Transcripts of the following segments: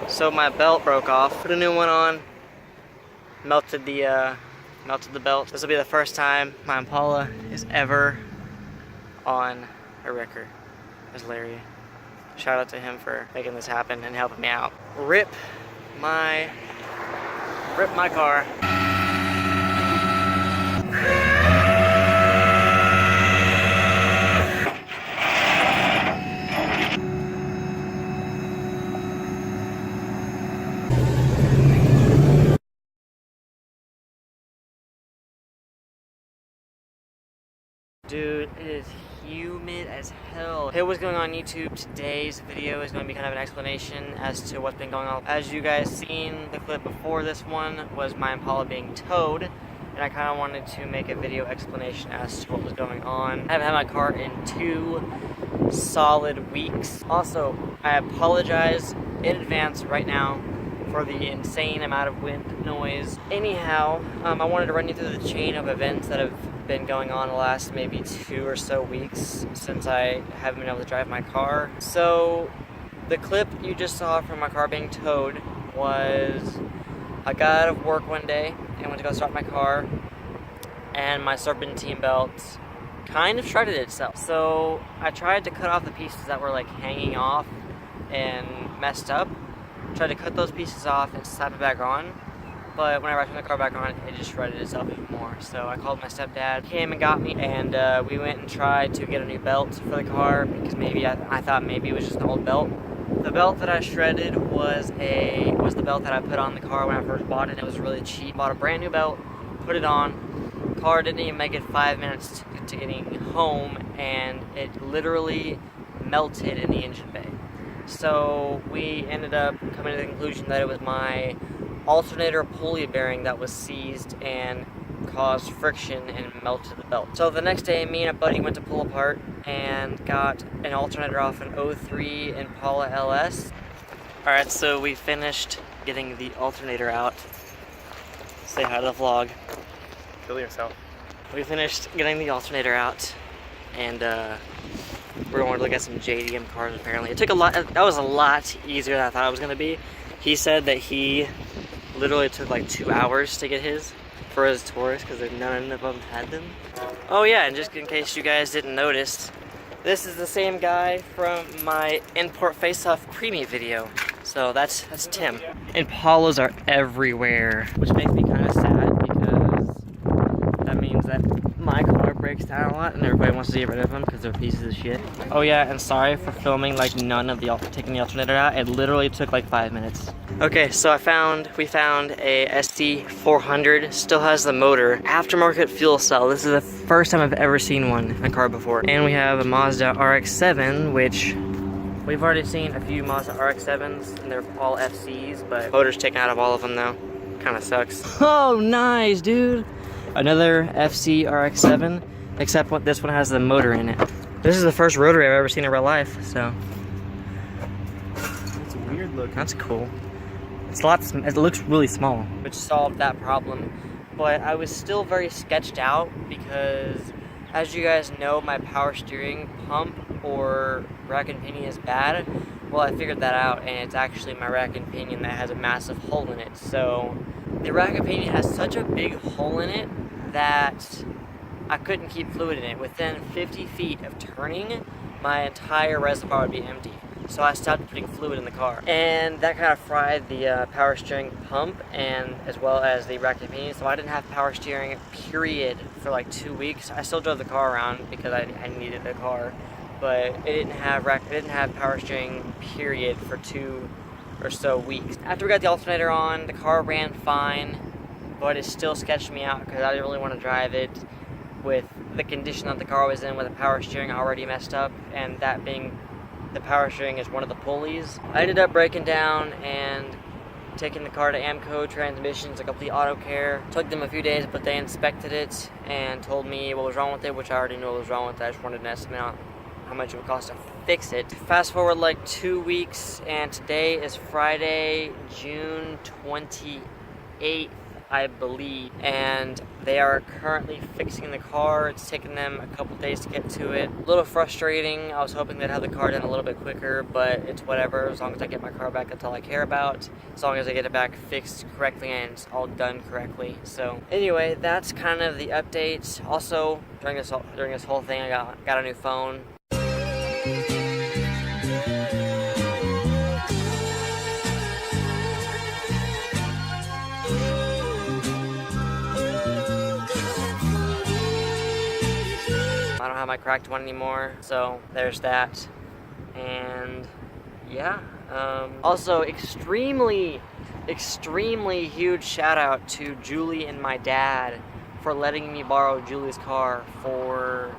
So my belt broke off. Put a new one on. Melted the belt. This will be the first time my Impala is ever on a wrecker. That's Larry. Shout out to him for making this happen and helping me out. Rip my car. Dude, it is humid as hell. Hey, what's going on YouTube? Today's video is going to be kind of an explanation as to what's been going on. As you guys seen, the clip before this one was my Impala being towed, and I kind of wanted to make a video explanation as to what was going on. I haven't had my car in 2 solid weeks. Also, I apologize in advance right now for the insane amount of wind noise. Anyhow, I wanted to run you through the chain of events that have been going on the last maybe 2 or so weeks since I haven't been able to drive my car. So the clip you just saw from my car being towed was I got out of work one day and went to go start my car, and my serpentine belt kind of shredded itself. So I tried to cut off the pieces that were like hanging off and messed up. Tried to cut those pieces off and slap it back on, but whenever I turned the car back on, it just shredded itself even more. So I called my stepdad, came and got me, and we went and tried to get a new belt for the car because maybe I thought maybe it was just an old belt. The belt that I shredded was the belt that I put on the car when I first bought it. It was really cheap. Bought a brand new belt, put it on. Car didn't even make it 5 minutes to getting home, and it literally melted in the engine bay. So we ended up coming to the conclusion that it was my alternator pulley bearing that was seized and caused friction and melted the belt. So the next day, me and a buddy went to pull apart and got an alternator off an 03 Impala LS. Alright, so we finished getting the alternator out. Say hi to the vlog. Kill yourself. We finished getting the alternator out, and we're going to look at some JDM cars apparently. It took a lot, that was a lot easier than I thought it was going to be. He said that he literally took like 2 hours to get his for his tours because none of them had them. Oh yeah, and just in case you guys didn't notice, this is the same guy from my import face-off creamy video. So that's Tim. Impalas are everywhere, which makes me kind of sad because that means that my car breaks down a lot and everybody wants to get rid of them because they're pieces of shit. Oh yeah, and sorry for filming like taking the alternator out. It literally took like 5 minutes. Okay, so we found a ST400, still has the motor, aftermarket fuel cell. This is the first time I've ever seen one in a car before. And we have a Mazda RX-7, which we've already seen a few Mazda RX-7s, and they're all FCs, but motor's taken out of all of them though. Kind of sucks. Oh, nice, dude. Another FC RX-7, except this one has the motor in it. This is the first rotary I've ever seen in real life, so. It's a weird look. That's cool. It looks really small, which solved that problem. But I was still very sketched out because, as you guys know, my power steering pump or rack and pinion is bad. Well, I figured that out, and it's actually my rack and pinion that has a massive hole in it. So the rack and pinion has such a big hole in it that I couldn't keep fluid in it. Within 50 feet of turning, my entire reservoir would be empty. So I stopped putting fluid in the car. And that kind of fried the power steering pump and as well as the rack and pinion. So I didn't have power steering, period, for like 2 weeks. I still drove the car around because I needed the car. But it didn't have power steering, period, for 2 or so weeks. After we got the alternator on, the car ran fine, but it still sketched me out because I didn't really want to drive it with the condition that the car was in with the power steering already messed up, and that being the power steering is one of the pulleys. I ended up breaking down and taking the car to Amco Transmissions, a complete auto care. Took them a few days, but they inspected it and told me what was wrong with it, which I already knew what was wrong with it. I just wanted an estimate on how much it would cost to fix it. Fast forward like 2 weeks, and today is Friday, June 28th. I believe, and they are currently fixing the car. It's taken them a couple days to get to it. A little frustrating. I was hoping they'd have the car done a little bit quicker, but it's whatever. As long as I get my car back, that's all I care about. As long as I get it back fixed correctly and it's all done correctly. So anyway, that's kind of the update. Also, during this whole thing, I got a new phone. I don't have my cracked one anymore, so there's that. And yeah, also extremely huge shout out to Julie and my dad for letting me borrow Julie's car for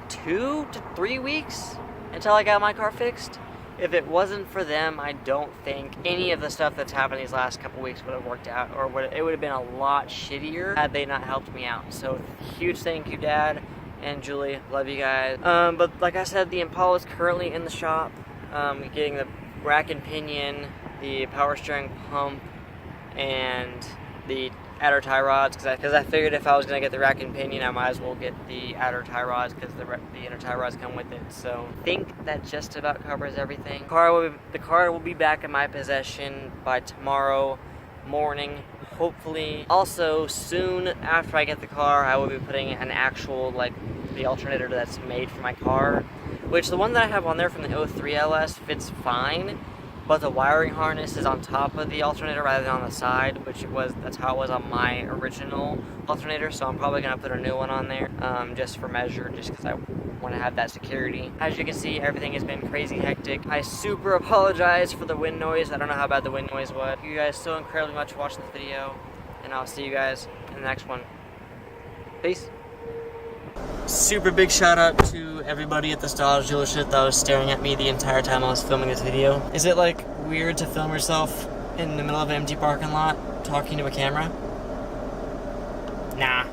2 to 3 weeks until I got my car fixed. If it wasn't for them, I don't think any of the stuff that's happened these last couple weeks would have worked out, or it would have been a lot shittier had they not helped me out. So huge thank you, Dad and Julie, love you guys. But like I said, the Impala is currently in the shop, getting the rack and pinion, the power steering pump, and the outer tie rods, because I figured if I was going to get the rack and pinion, I might as well get the outer tie rods, because the inner tie rods come with it. So I think that just about covers everything. The car will be back in my possession by tomorrow morning, hopefully. Also, soon after I get the car, I will be putting an actual, like, the alternator that's made for my car, which the one that I have on there from the 03 LS fits fine, but the wiring harness is on top of the alternator rather than on the side, that's how it was on my original alternator. So I'm probably gonna put a new one on there, just for measure, just because I want to have that security. As you can see, everything has been crazy hectic. I super apologize for the wind noise. I don't know how bad the wind noise was. Thank you guys so incredibly much for watching this video, and I'll see you guys in the next one. Peace. Super big shout out to everybody at this Dodge dealership that was staring at me the entire time I was filming this video. Is it like weird to film yourself in the middle of an empty parking lot talking to a camera? Nah.